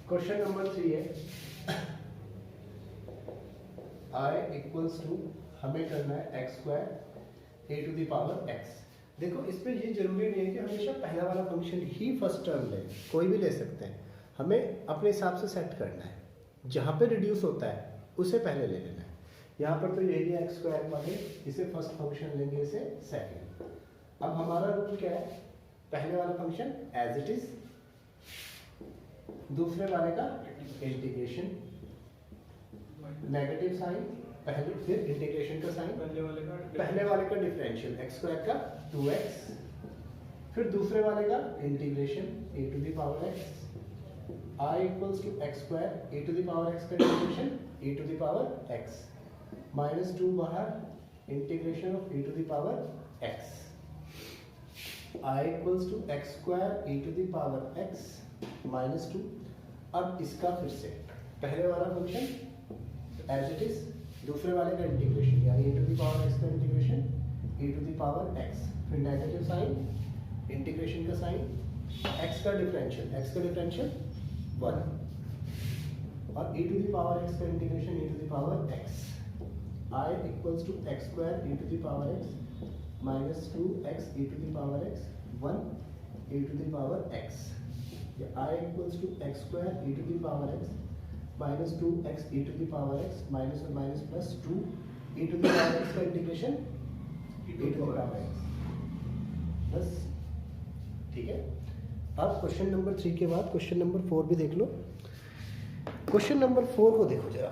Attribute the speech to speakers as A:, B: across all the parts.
A: Question number 3 है I equals to, हमें करना है x square a to the power x. देखो इसमें ये जरूरी नहीं है कि हमेशा पहला वाला फंक्शन ही फर्स्ट टर्म ले, कोई भी ले सकते हैं। हमें अपने हिसाब से सेट करना है, जहाँ पे रिड्यूस होता है उसे पहले ले लेना है। यहाँ पर तो यही है एक्स स्क्वायर वाले, इसे फर्स्ट फंक्शन लेंगे, इसे सेकेंड। अब हमारा रूल क्या है, पहले वाला फंक्शन एज इट इज, दूसरे वाले का इंटीग्रेशन, नेगेटिव साइन पहले, फिर इंटीग्रेशन का साइन, पहले वाले का डिफरेंशियल एक्स स्क्वायर का 2x, फिर दूसरे वाले का integration a to the power x. I equals to x square a to the power x का integration a to the power x, minus 2 बाहर, integration of a to the power x. I equals to x square a to the power x minus 2। अब इसका फिर से पहले वाला function as it is, दूसरे वाले का इंटीग्रेशन यानी a to the power x का integration a to the power x, फिर नेगेटिव साइन, इंटीग्रेशन का साइन, एक्स का डिफरेंशियल 1 और a to the power x का integration a to the power x. I equals to x square a to the power x minus 2x a to the power x 1 a to the power x. I equals to x square a to the power x minus 2x a to the power x minus और minus plus 2 a to the power x का integration a to the power x बस। ठीक है, अब question number 3 के बाद question number 4 भी देख लो। क्वेश्चन नंबर 4 को देखो जरा,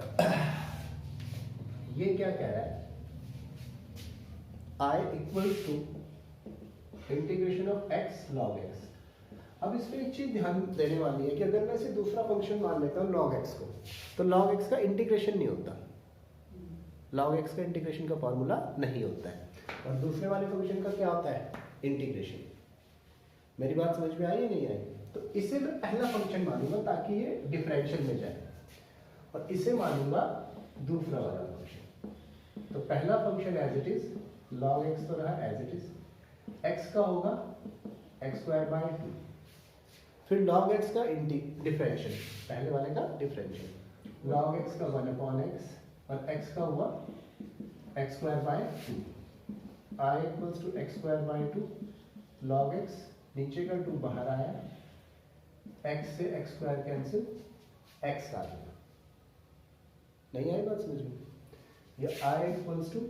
A: ये क्या कह रहा है, I equals to integration of x log x। अब इसमें एक चीज ध्यान देने वाली है कि अगर मैं इसे दूसरा फंक्शन मान लेता हूँ log x को, तो log x का इंटीग्रेशन नहीं होता, log x का इंटीग्रेशन का फॉर्मूला नहीं होता है, और दूसरे वाले फंक्शन का क्या होता है, इंटीग्रेशन। मेरी बात समझ में आई या नहीं आई? तो इसे मैं पहला फंक्शन मानूंगा ताकि ये डिफरेंशियल में जाए, और इसे मानूंगा दूसरा वाला फंक्शन। तो पहला function as it is, log x तो रहा एज इट इज, x का होगा एक्स स्क्वायर बाय 2, फिर log x का डिफरेंशियल, पहले वाले का डिफरेंशियल, log x का 1/x और x का हुआ x square by 2। I equals to x square by 2 log x, नीचे का 2 बाहर आया, x से एक्स स्क्वायर कैंसिल, x आ गया। नहीं आई बात समझ में? ये I equals to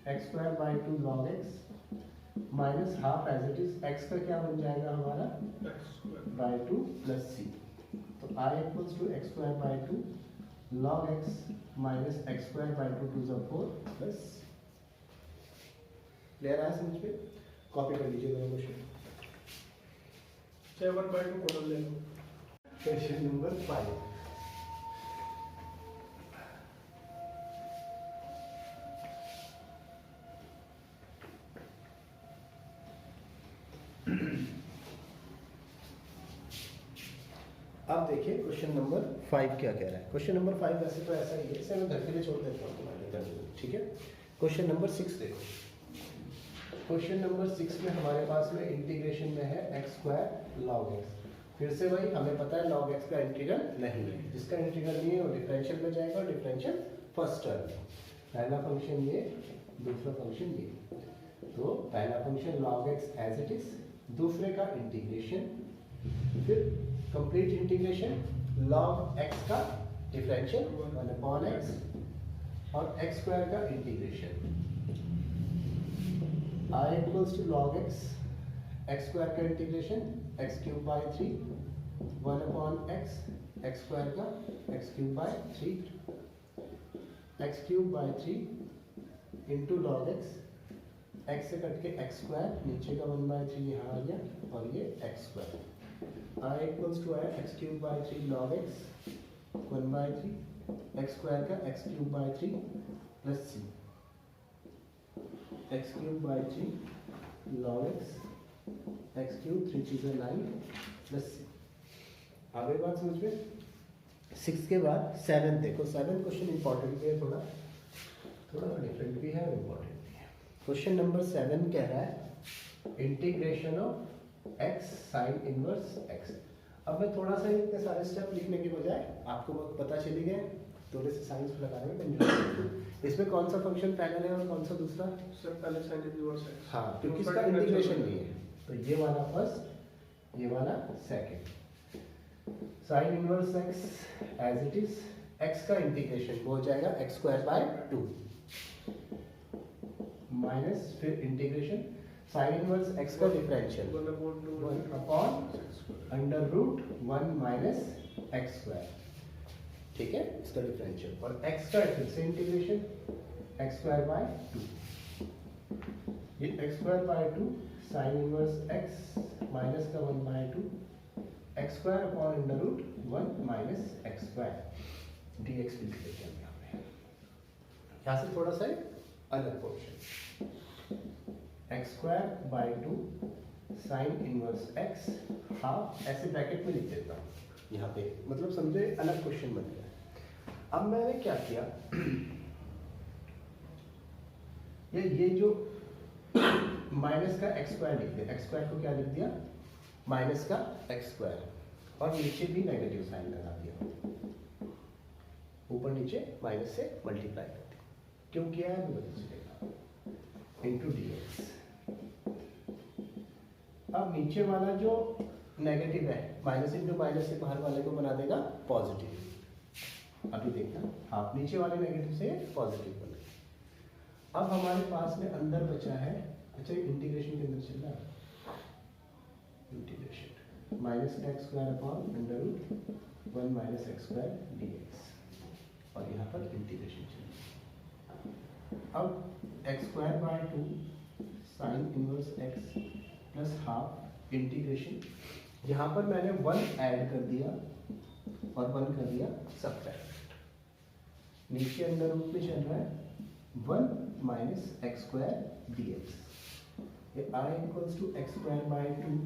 A: x square by 2 log x minus half as it is, x का क्या बन जाएगा हमारा बाय 2 प्लस c। तो I equals to x square by 2 log x minus x square by 2 to the 4 plus. Clear आया समझ में? Copy कर लीजिए दोनों क्वेश्चन।
B: 7/2 कॉलम ले लो।
A: क्वेश्चन नंबर 5, अब देखिए क्वेश्चन नंबर 5 क्या कह रहा है। क्वेश्चन नंबर 5 वैसे तो ऐसा ही है, इसे मैं घर के लिए छोड़ देता हूँ तुम्हारे लिए, ठीक है। क्वेश्चन नंबर 6 देखो, क्वेश्चन नंबर 6 में हमारे पास में इंटीग्रेशन में है एक्स स्क्वायर log x। फिर से भाई हमें पता है log x का इंटीग्रल नहीं है, जिसका इंटीग्रल नहीं है वो डिफरेंशियल में जाएगा, और डिफरेंशियल फर्स्ट टर्म, पहला फंक्शन ये, दूसरा फंक्शन ये। तो पहला function log x as it is, दूसरे का इंटीग्रेशन, फिर कंप्लीट इंटीग्रेशन log x का डिफरेंशियल 1/x और x स्क्वायर का integration. I equals to log x, x square का integration x cube by 3 1/x, x square का x cube by 3, x cube by 3 into log x, x से cut के x square, नीचे का 1/3 यहाँ आ गया, और ये x square. I equals to है x cube by 3 log x 1/3, x square का x cube by 3 plus c, x cube by 3 log x, x cube 3 चीज़ें 9 प्लस c। आगे बात समझ में? 6 के बाद 7 देखो, 7 क्वेश्चन इंपॉर्टेंट भी है, थोड़ा डिफरेंट भी है, इंपॉर्टेंट भी है। क्वेश्चन नंबर 7 कह रहा है integration of x sign inverse x। अब मैं थोड़ा सा इतने सारे स्टेप लिखने के बजाय आपको पता चली गए, थोड़े से साइंस लगाने में। इसमें कौन सा फंक्शन पहला है और कौन सा दूसरा?
B: सर पहले साइन इनवर्स एक्स।
A: हाँ, क्योंकि इसका इंटीग्रेशन नहीं है, तो ये वाला फर्स्ट, ये वाला second. Sine inverse x as it is, x का इंटीग्रेशन वो हो जाएगा एक्स स्क्वायर बाय 2 माइनस फिर इंटीग्रेशन साइन इनवर्स एक्स का differential 1 upon under root 1 minus x square, ठीक है, इसका डिफरेंशियल। और एक्स का फिर से इंटीग्रेशन एक्स स्क्वायर बाय 2, ये x square by 2 sine inverse x minus का 1 by 2 x square upon under root 1 minus x square d x लिख लेते हैं यहाँ से थोड़ा सा अलग portion, x square by 2 sine inverse x half, ऐसे ब्रैकेट में लिख देता हूँ यहाँ पे, मतलब समझे अलग क्वेश्चन बन गया। अब मैंने क्या किया, ये जो माइनस का एक्स स्क्वायर लिख दिया, एक्स स्क्वायर को क्या लिख दिया माइनस का एक्स स्क्वायर, और नीचे भी नेगेटिव साइन लगा दिया, ऊपर नीचे माइनस से मल्टीप्लाई कर दिया, क्यों किया है मैं बता चलेगा, इंटू डी एक्स। अब नीचे वाला जो नेगेटिव है माइनस इंटू माइनस से बाहर वाले को बना देगा पॉजिटिव। अभी देखना, हाफ नीचे वाले नेगेटिव से पॉजिटिव बने। अब हमारे पास में अंदर बचा है, अच्छा इंटीग्रेशन के अंदर चल रहा है, इंटीग्रेशन माइनस का x square upon under root 1 minus x square d x, और यहाँ पर इंटीग्रेशन चल रहा है। अब x square by 2 sine inverse x plus half integration, यहाँ पर मैंने 1 ऐड कर दिया और 1 कर दिया सबट्रैक्ट, नीचे अंदर रूट में चल रहा है 1 minus x square d x, ये I equals to x square by 2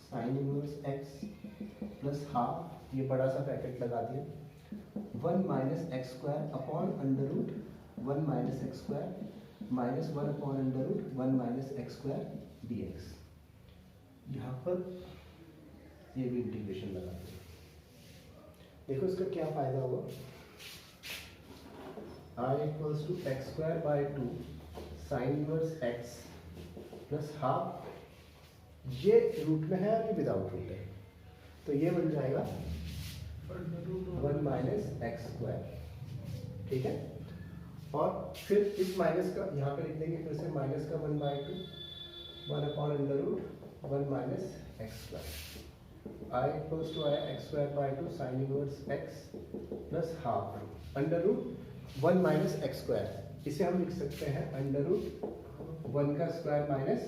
A: sine inverse x plus half, ये बड़ा सा ब्रैकेट लगा दिया 1 minus x square upon under root 1 minus x square minus 1 upon under root 1 minus x square d x. यहाँ पर ये भी इंटीग्रेशन लगा दिया, देखो इसका क्या फायदा होगा, I equals to x square by 2 sine inverse x plus half, ये रूट में है और ये विदाउट रूट है, तो ये बन जाएगा 1 माइनस एक्स स्क्वायर, ठीक है। और फिर इस माइनस का यहाँ पे लिख देंगे फिर से माइनस का 1 by 2 1 upon under root 1 minus x square, I equals to I x square by 2 sine inverse x plus half under root 1 minus x square, इसे हम लिख सकते हैं अंडर रूट 1 का स्क्वायर माइनस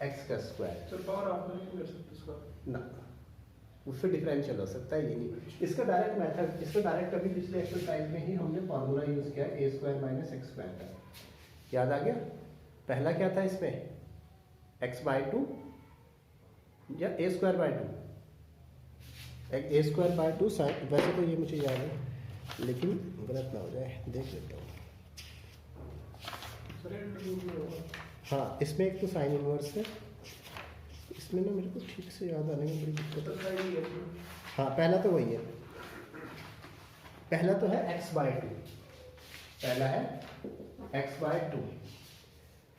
A: एक्स का स्क्वायर।
B: सर पावर आप नहीं कर सकते इसका
A: ना, उससे डिफरेंशियल हो सकता है, ये नहीं। इसका डायरेक्ट मेथड, इसका डायरेक्ट अभी पिछले एक्सरसाइज में ही हमने फॉर्मूला यूज किया ए स्क्वायर माइनस एक्स स्क्वायर का, याद आ गया। पहला क्या था इसमें, एक्स बाय 2 या a square by 2, a square by 2 sine, वैसे तो ये मुझे याद है लेकिन गलत ना हो जाए, देख लेता हूँ। हाँ, इसमें एक तो साइन इनवर्स है, इसमें ना मेरे को ठीक से याद आने में बड़ी दिक्कत है। हाँ, पहला तो वही है, पहला तो है x बाय 2, पहला है x बाय 2,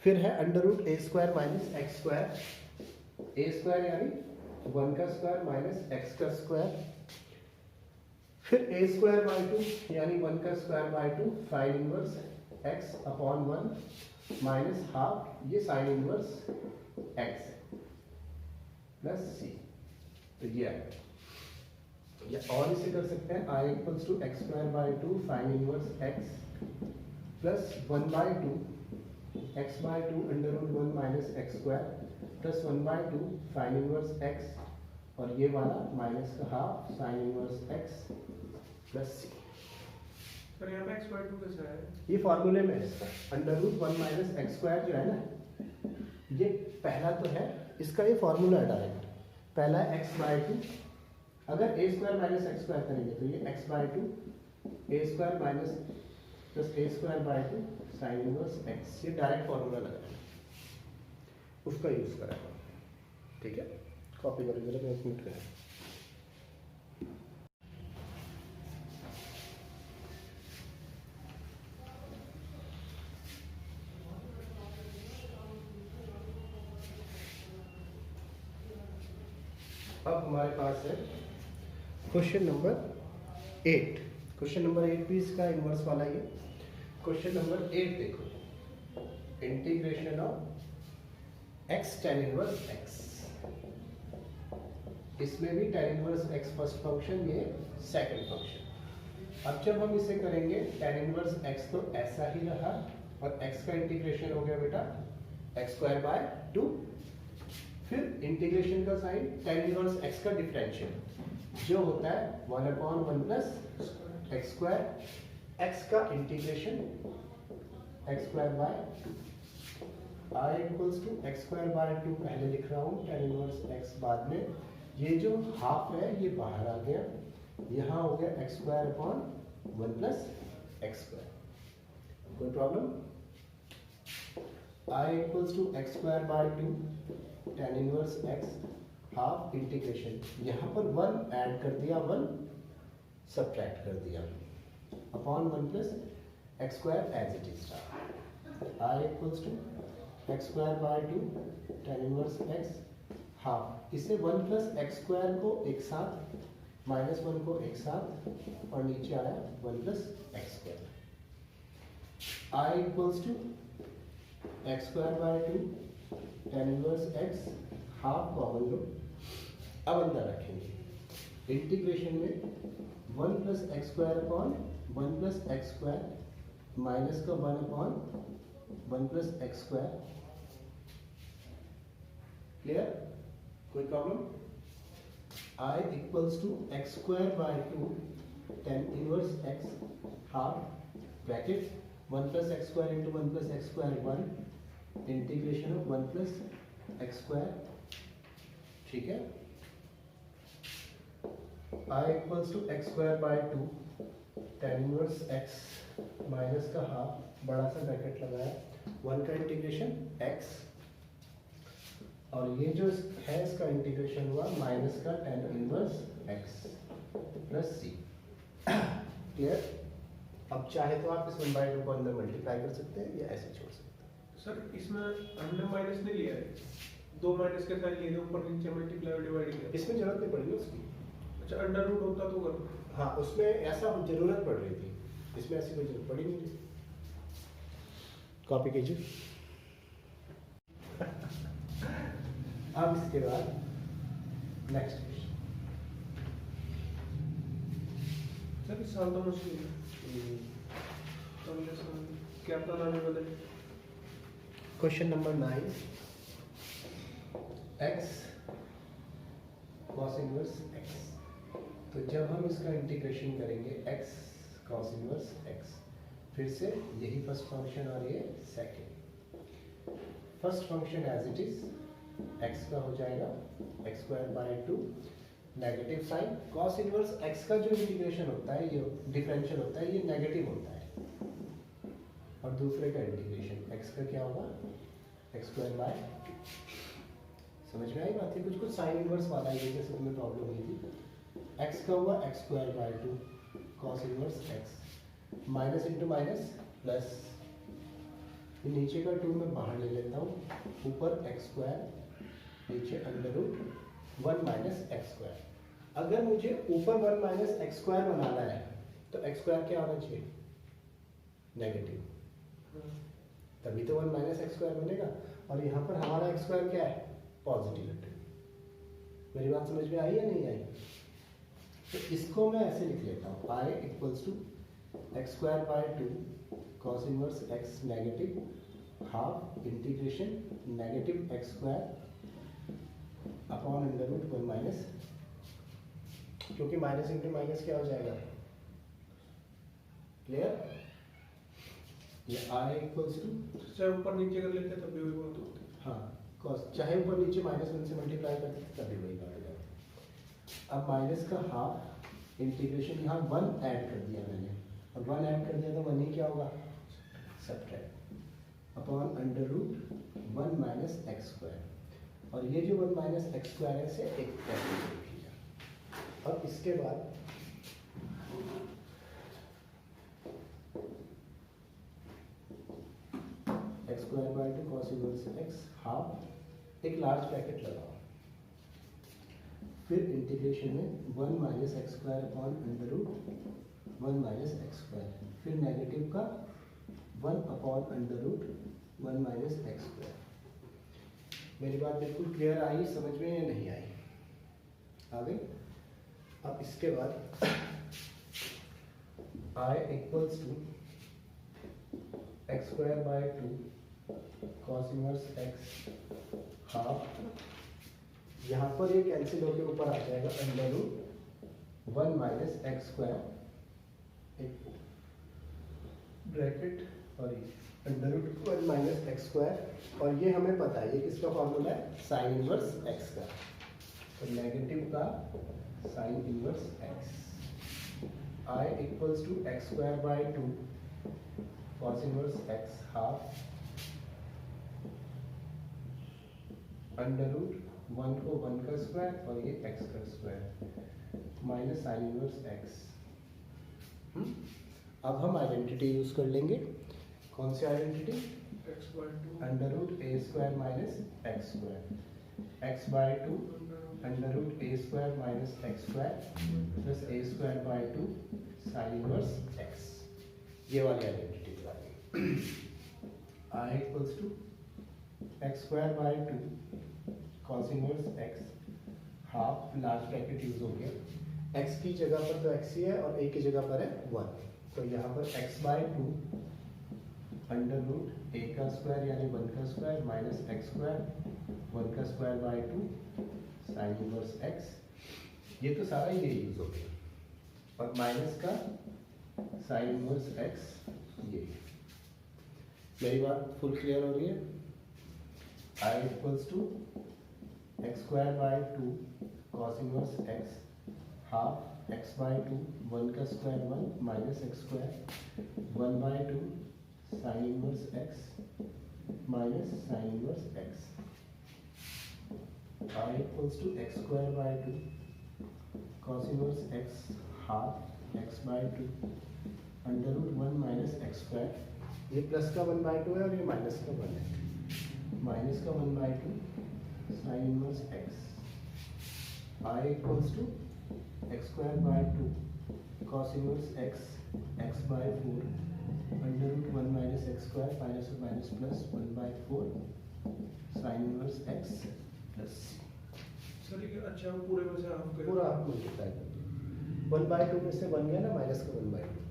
A: फिर है under root a square minus x square, a square यानी 1 का स्क्वायर माइनस एक्स का स्क्वायर, फिर ए स्क्वायर बाय 2 यानी 1 का square by 2 sine inverse x upon 1 minus half, ये sine inverse x plus c, तो ये है। या और इसे कर सकते हैं I equals to x square by 2 sine inverse x plus 1 by 2 x by 2 under root 1 minus x square plus 1 by 2 sine inverse x, और ये वाला माइनस का half sine inverse x plus c.
B: Sir यहाँ पे x by 2 कैसे है?
A: ये फॉर्मूले में इसका under root 1 minus x square जो है ना, ये पहला तो है, इसका ये फॉर्मूला है डायरेक्ट, पहला है x बाय 2, अगर a square minus x square करेंगे तो ये x by 2 a square minus plus a square by 2 sine inverse x, ये डायरेक्ट फॉर्मूला लगा है, उसका यूज करा, ठीक है। कॉपी करेंगे तो 1 मिनट करें। अब हमारे पास है क्वेश्चन नंबर 8। क्वेश्चन नंबर 8 भी इसका इन्वर्स वाला ही है। क्वेश्चन नंबर 8 देखो, integration of x tan inverse x। इसमें भी tan inverse x first function, ये सेकंड फंक्शन। अब जब हम इसे करेंगे tan इनवर्स x तो ऐसा ही रहा और x का इंटीग्रेशन हो गया बेटा x²/2। फिर इंटीग्रेशन का साइन tan इनवर्स x का डिफरेंशियल जो होता है 1/1 प्लस x²। x का integration x²/2। I equals to x²/2 पहले लिख रहा हूँ, tan इनवर्स x बाद में। ये जो हाफ है ये बाहर आ गया, यहाँ हो गया x²/1 प्लस x²। कोई problem? I equals to x²/2 tan inverse x half integration, यहाँ पर 1 ऐड कर दिया, 1 सब्ट्रैक्ट कर दिया, upon 1 plus x² as it is था। I equals to x²/2 tan inverse x half, इसे 1 प्लस x² को एक साथ, -1 को एक साथ, और नीचे आया 1 plus x²। I equals to x²/2 tan inverse x half common लो। अब अंदर रखेंगे इंटीग्रेशन में 1 plus x² upon 1 plus x² minus का 1 अपॉन 1 प्लस x²। क्लियर? कोई problem? I equals to x²/2 tan inverse x half bracket 1 plus x² into 1 plus x² 1 integration of 1 plus x²। ठीक है? I equals to x²/2 tan inverse x minus का half, बड़ा सा bracket लगाया, 1 का integration x, और ये जो है इसका इंटीग्रेशन हुआ माइनस का tan inverse x plus c। Clear? अब चाहे तो आप इस 1/2 को अंदर मल्टीप्लाई कर सकते हैं या ऐसे छोड़ सकते हैं।
B: सर इसमें हमने माइनस नहीं लिया है, 2 माइनस के साथ लिए थे, ऊपर नीचे मल्टीप्लाई और डिवाइड किया।
A: इसमें जरूरत नहीं पड़ेगी उसकी।
B: अच्छा, अंडर रूट होता तो कर।
A: हाँ, उसमें ऐसा जरूरत पड़ रही थी, इसमें ऐसी कोई जरूरत पड़ी नहीं थी। कॉपी कीजिए। अब इसके बाद नेक्स्ट क्वेश्चन।
B: सर इस साल तो मुश्किल है, क्या पता नाम बदले।
A: Question number 9, x cos inverse x। तो जब हम इसका इंटीग्रेशन करेंगे x cos इनवर्स x, फिर से यही फर्स्ट फंक्शन और ये second. First function as it is x का हो जाएगा x²/2 negative sine. cos inverse x का जो इंटीग्रेशन होता है, ये डिफरेंशियल होता है, ये नेगेटिव होता है, और दूसरे का इंटीग्रेशन x का क्या होगा x²/2। समझ में आई बात है? कुछ कुछ साइन इनवर्स वाला है, जैसे तुम्हें प्रॉब्लम हुई थी। x का हुआ x²/2 cos inverse x, minus into minus plus, नीचे का 2 मैं बाहर ले लेता हूँ, ऊपर x², नीचे √1 माइनस x²। अगर मुझे ऊपर 1 माइनस x² बनाना है तो x² क्या होना चाहिए? नेगेटिव, तभी तो 1 माइनस x² बनेगा। और यहाँ पर हमारा x² क्या है? पॉजिटिव। मेरी बात समझ में आई या नहीं आई? तो इसको मैं ऐसे लिख लेता हूँ, I equals to x²/2 cos inverse x negative half integration negative x² upon √1 minus, क्योंकि माइनस इंटू माइनस क्या हो जाएगा? क्लियर? ये I इक्वल्स टू,
B: चाहे ऊपर नीचे कर लेते तब भी वही बात होती।
A: हाँ, cos चाहे ऊपर नीचे -1 से मल्टीप्लाई करते थे तभी वही बात हो जाती। अब माइनस का हाफ इंटीग्रेशन, यहाँ 1 ऐड कर दिया मैंने, और 1 ऐड कर दिया तो 1 ही क्या होगा? सब्ट्रैक्ट अपॉन √1 माइनस x², और ये जो 1 माइनस x² है से एक कैंसिल किया। अब इसके बाद x²/2 cos inverse x half, एक लार्ज ब्रैकेट लगाओ, फिर इंटीग्रेशन में 1 minus x square upon under root 1 minus x square, फिर नेगेटिव का 1 upon under root 1 minus x square. मेरी बात बिल्कुल क्लियर आई समझ में या नहीं आई? आगे अब इसके बाद I equals to x square by 2 cos inverse x half, यहाँ पर ये कैंसिल होकर ऊपर आ जाएगा under root 1 minus x square, एक ब्रैकेट और ये under root 1 minus x square, और ये हमें पता है ये किसका फॉर्मूला है, साइन इनवर्स एक्स का, तो नेगेटिव का sine inverse x. I equals to x square by 2 cos inverse x half under root 1 को 1 का स्क्वायर और ये x का square minus sine inverse x। अब हम आइडेंटिटी यूज कर लेंगे। कौन सी identity? Under root a square minus x square, x by 2 under root a square minus x square plus a square by 2 sine inverse x, ये वाली identity लगाएंगे। I equals to x square by 2 cos inverse x half, large bracket use हो गया, x की जगह पर तो x ही है और a की जगह पर है 1, तो यहाँ पर x by 2 under root a का स्क्वायर यानी 1 का स्क्वायर माइनस एक्स स्क्वायर 1 का square by 2 sine inverse x, ये तो सारा ये यूज हो गया, और माइनस का साइन इनवर्स x, ये। मेरी बात फुल क्लियर हो रही है? I equals to x square by 2 cos inverse x half x by 2 1 का square 1 minus x square 1 by 2 sine inverse x minus sine inverse x. I equals to x square by 2 cos inverse x half x by 2 under root 1 minus x square, ये plus का 1 by 2 है और ये minus का 1 है, minus का 1 by 2 sine inverse x। I equals to x square by 2 cos inverse x by 4 under root 1 minus x square minus और minus plus 1 by 4 sine inverse x plus.
B: Sir ये अच्छा हम पूरे में से हाफ करें,
A: पूरा आप मल्टीप्लाई कर दो, 1 बाय 2 में से 1 गया ना, माइनस का 1 बाय 2।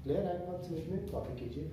A: क्लियर है बात समझ में? कॉपी कीजिए।